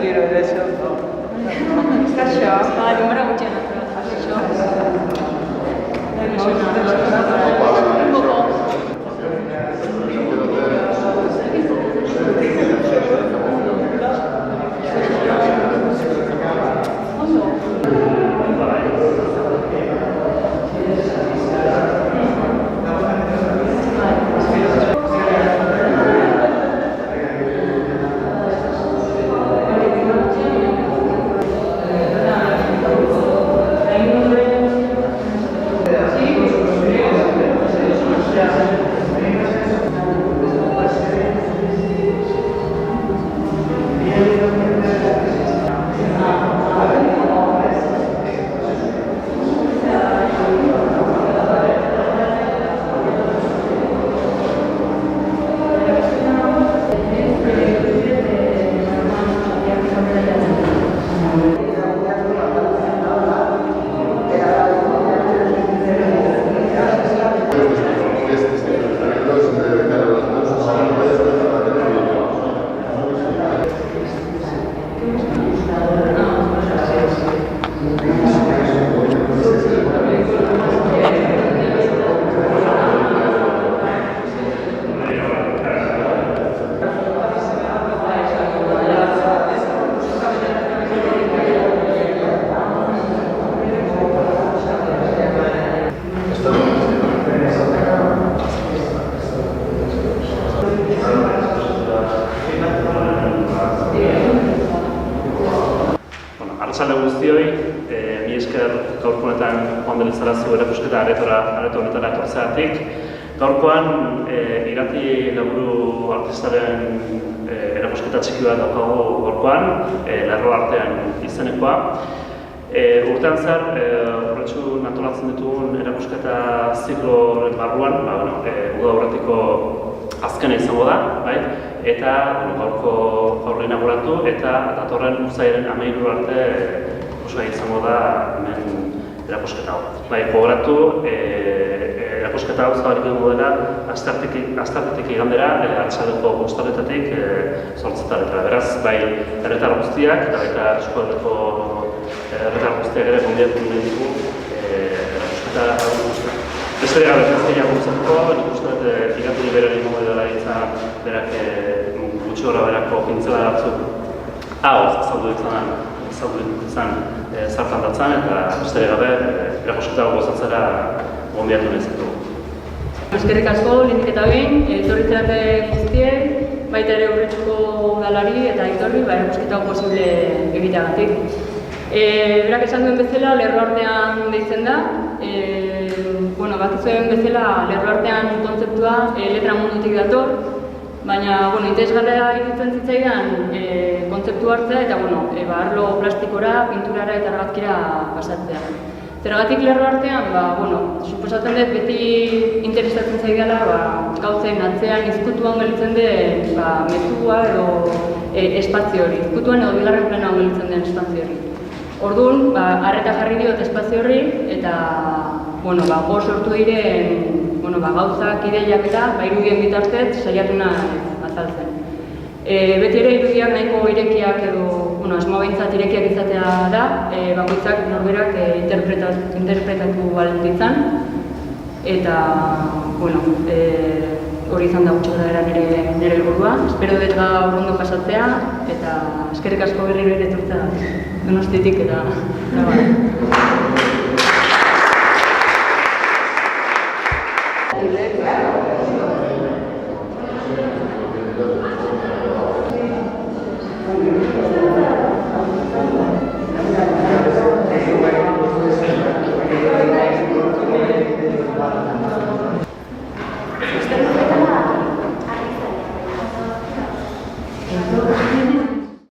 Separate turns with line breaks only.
tiro ere zeu.
Kaixo, denbora gutxien
Arratsalde guztioi, mi esker gaurko honetan joan belizarazu erakusketa areto honetara etortzeagatik. Gaurkoan irrati laburu artistaren erakusketa txiki bat daukagu gaurkoan, lerro artean izenekoa. Urtean zehar, horretxu antolatzen ditugun erakusketa zikloren barruan, uda aurretiko azkena izango da, eta gaurko gaur inauguratu eta datorren uztailaren 13 arte osagai izango da hemen erakusketa hau. Gogoratu, erakusketa hau zabalik egongo dela asteartetik igandera, arratsaldeko 5:00-etatik 8:00-etara. Beraz, bai herritar guztiak eta baita eskualdeko herritar guztiak ere gonbidatu nahi dugu erakusketa hau guztiak. Beste gabe guztiak guztatuko, nik uste dut iganderi berari egongo dela hitza berak gutxi gora berako pintzela batzuk azaldu ditzan zartan datzan eta beste gabe erakusketa hau gozatzera gonbidatu nahi zitugu.
Eskerrik asko, lehenik eta behin, etorritzeate guztiek, baita ere Urretxuko udalari eta Aitorri erakusketa hau posible egiteagatik. Berak esan duen bezala, lerro artean deitzen da. Bakizuen bezala, lerro artean kontzeptua letra mundutik dator, baina interesgarria iruditzen zitzaidan kontzeptu hartzea eta arlo plastikora, pinturara eta argazkira pasatzea. Zergatik lerro artean, suposatzen dut beti interesatzen zaidala gauzen atzean izkutuan gelitzen den mezua edo espazio hori, izkutuan edo bigarren planoan gelitzen den espazio hori. Orduan, arreta jarri diot espazio horri eta hor sortu diren gauzak, ideiak eta irudien bitartez saiatu nahi azaltzen. Beti ere irudiak nahiko irekiak edo asmoa behintzat irekiak izatea da, bakoitzak norberak interpretatu ahal ditzan eta hori izan da gutxi gara nire helburua. Espero dut gaur ondo pasatzea eta eskerrik asko berriro ere etortzea Donostiatik eta